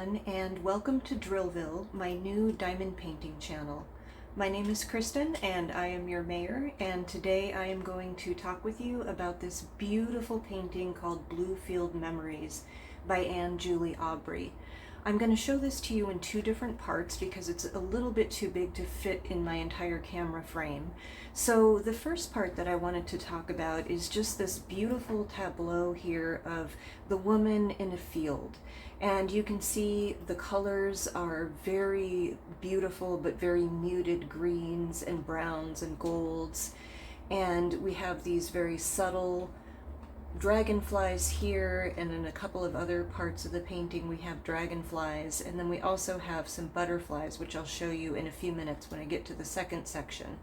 everyone, and welcome to Drillville, my new diamond painting channel. My name is Kristen and I am your mayor, and today I am going to talk with you about this beautiful painting called Bluefield Memories by Anne Julie Aubrey. I'm going to show this to you in two different parts because it's a little bit too big to fit in my entire camera frame. So the first part that I wanted to talk about is just this beautiful tableau here of the woman in a field. And you can see the colors are very beautiful but very muted greens and browns and golds. And we have these very subtle dragonflies here, and in a couple of other parts of the painting we have dragonflies, and then we also have some butterflies, which I'll show you in a few minutes when I get to the second section.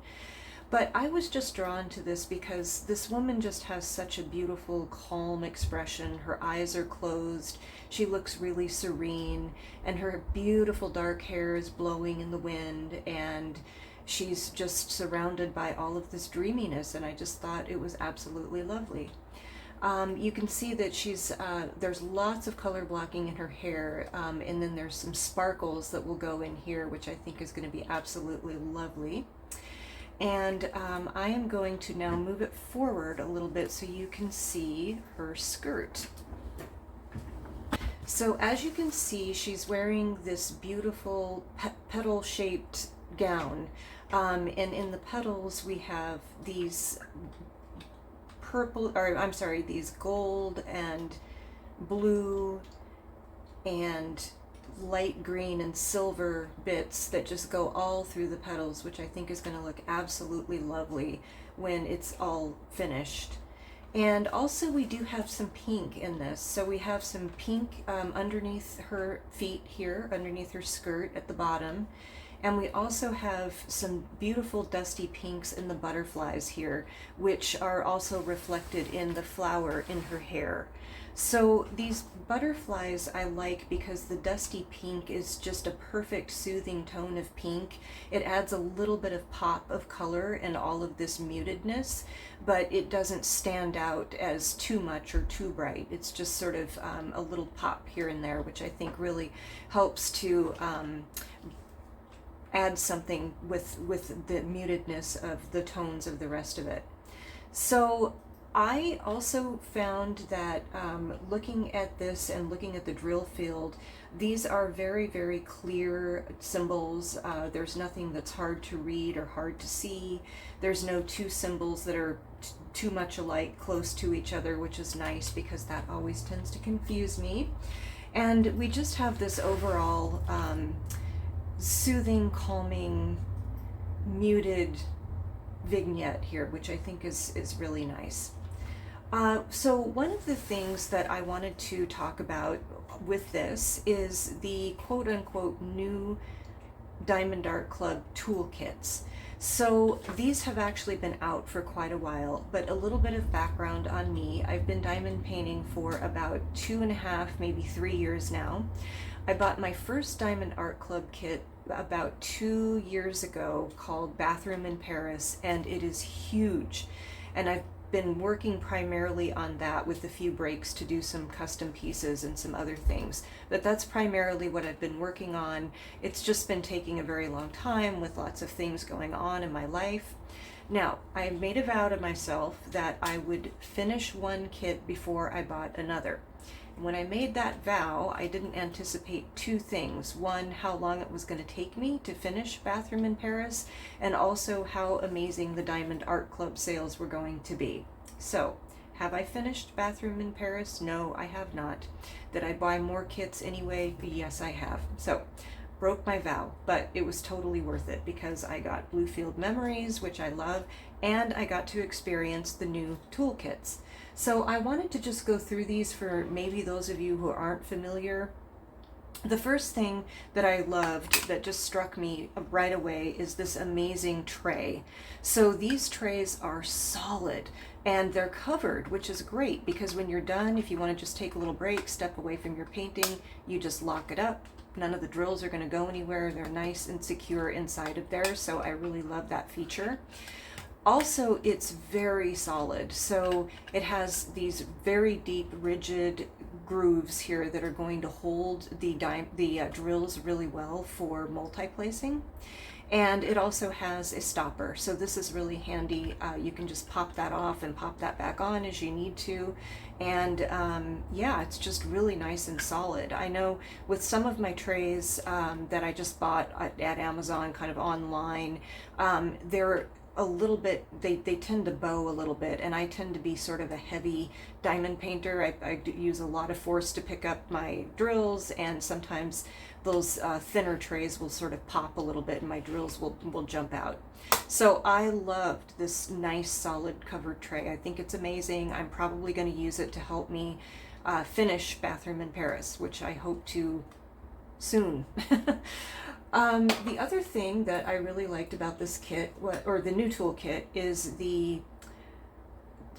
But I was just drawn to this because this woman just has such a beautiful, calm expression. Her eyes are closed, she looks really serene, and her beautiful dark hair is blowing in the wind, and she's just surrounded by all of this dreaminess, and I just thought it was absolutely lovely. You can see that there's lots of color blocking in her hair, and then there's some sparkles that will go in here, which I think is going to be absolutely lovely. And I am going to now move it forward a little bit so you can see her skirt. So as you can see, she's wearing this beautiful petal-shaped gown, and in the petals we have these these gold and blue and light green and silver bits that just go all through the petals, which I think is going to look absolutely lovely when it's all finished. And also we do have some pink in this. So we have some pink underneath her feet here, underneath her skirt at the bottom. And we also have some beautiful dusty pinks in the butterflies here, which are also reflected in the flower in her hair. So these butterflies I like because the dusty pink is just a perfect soothing tone of pink. It adds a little bit of pop of color in all of this mutedness, but it doesn't stand out as too much or too bright. It's just sort of a little pop here and there, which I think really helps to add something with the mutedness of the tones of the rest of it. So I also found that looking at this and looking at the drill field, these are very, very clear symbols. There's nothing that's hard to read or hard to see. There's no two symbols that are too much alike close to each other, which is nice because that always tends to confuse me. And we just have this overall soothing, calming, muted vignette here, which I think is really nice. So one of the things that I wanted to talk about with this is the quote-unquote new Diamond Art Club toolkits. So these have actually been out for quite a while, but a little bit of background on me. I've been diamond painting for about 2.5, maybe 3 years now. I bought my first Diamond Art Club kit about 2 years ago called Bathroom in Paris, and it is huge. And I've been working primarily on that with a few breaks to do some custom pieces and some other things. But that's primarily what I've been working on. It's just been taking a very long time with lots of things going on in my life. Now, I made a vow to myself that I would finish one kit before I bought another. When I made that vow, I didn't anticipate two things. One, how long it was going to take me to finish Bathroom in Paris, and also how amazing the Diamond Art Club sales were going to be. So, have I finished Bathroom in Paris? No, I have not. Did I buy more kits anyway? Yes, I have. So, broke my vow, but it was totally worth it because I got Bluefield Memories, which I love, and I got to experience the new toolkits. So I wanted to just go through these for maybe those of you who aren't familiar. The first thing that I loved that just struck me right away is this amazing tray. So these trays are solid and they're covered, which is great because when you're done, if you want to just take a little break, step away from your painting, you just lock it up. None of the drills are going to go anywhere. They're nice and secure inside of there, so I really love that feature. Also, it's very solid, so it has these very deep, rigid grooves here that are going to hold the drills really well for multi-placing. And it also has a stopper, so this is really handy. You can just pop that off and pop that back on as you need to. And yeah, it's just really nice and solid. I know with some of my trays that I just bought at Amazon, kind of online, they're a little bit, they tend to bow a little bit, and I tend to be sort of a heavy diamond painter. I use a lot of force to pick up my drills, and sometimes those thinner trays will sort of pop a little bit and my drills will jump out. So I loved this nice solid covered tray. I think it's amazing. I'm probably going to use it to help me finish Bathroom in Paris, which I hope to soon. The other thing that I really liked about this kit, or the new tool kit, is the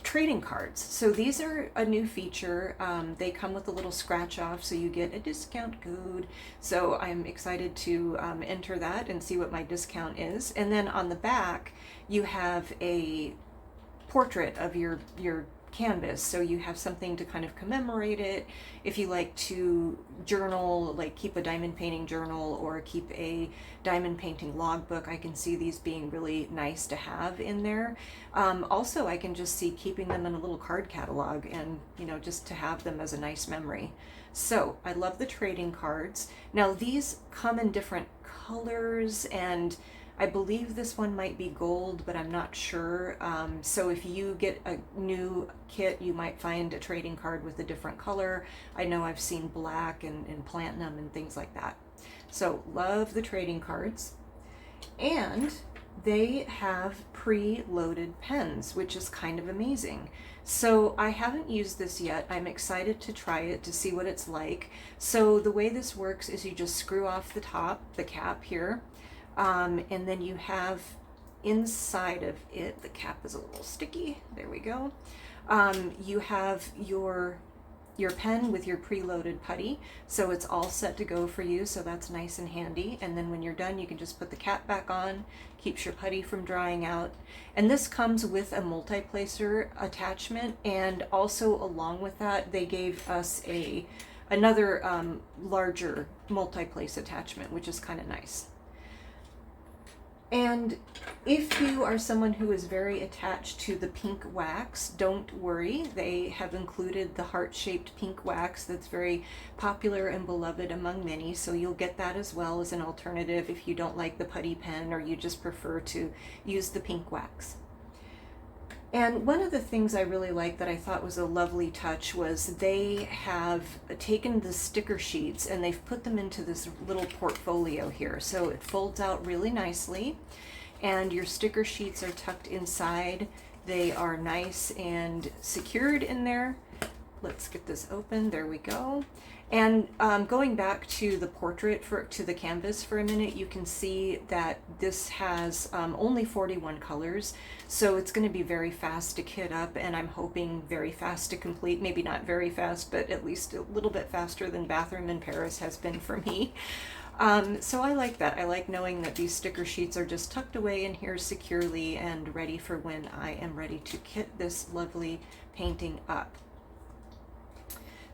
trading cards. So these are a new feature. They come with a little scratch off, so you get a discount code. So I'm excited to enter that and see what my discount is. And then on the back, you have a portrait of your canvas, so you have something to kind of commemorate it. If you like to journal, like keep a diamond painting journal or keep a diamond painting logbook, I can see these being really nice to have in there. Also, I can just see keeping them in a little card catalog, and just to have them as a nice memory. So I love the trading cards. Now these come in different colors, and I believe this one might be gold, but I'm not sure. So if you get a new kit, you might find a trading card with a different color. I know I've seen black and platinum and things like that. So love the trading cards. And they have pre-loaded pens, which is kind of amazing. So I haven't used this yet. I'm excited to try it to see what it's like. So the way this works is you just screw off the top, the cap here. And then you have inside of it, the cap is a little sticky, there we go. You have your pen with your preloaded putty, so it's all set to go for you, so that's nice and handy. And then when you're done, you can just put the cap back on, keeps your putty from drying out. And this comes with a multi-placer attachment, and also along with that, they gave us another larger multi-place attachment, which is kind of nice. And if you are someone who is very attached to the pink wax, don't worry. They have included the heart-shaped pink wax that's very popular and beloved among many, so you'll get that as well as an alternative if you don't like the putty pen or you just prefer to use the pink wax. And one of the things I really liked that I thought was a lovely touch was they have taken the sticker sheets and they've put them into this little portfolio here. So it folds out really nicely, and your sticker sheets are tucked inside. They are nice and secured in there. Let's get this open. There we go. And going back to the portrait, to the canvas for a minute, you can see that this has only 41 colors, so it's going to be very fast to kit up, and I'm hoping very fast to complete. Maybe not very fast, but at least a little bit faster than Bathroom in Paris has been for me. So I like that. I like knowing that these sticker sheets are just tucked away in here securely and ready for when I am ready to kit this lovely painting up.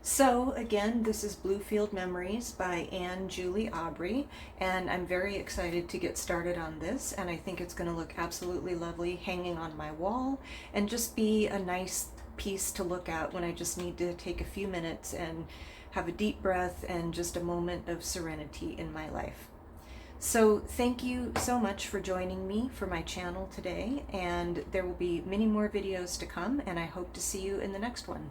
So again, this is Bluefield Memories by Anne Julie Aubrey, and I'm very excited to get started on this, and I think it's going to look absolutely lovely hanging on my wall and just be a nice piece to look at when I just need to take a few minutes and have a deep breath and just a moment of serenity in my life. So thank you so much for joining me for my channel today, and there will be many more videos to come, and I hope to see you in the next one.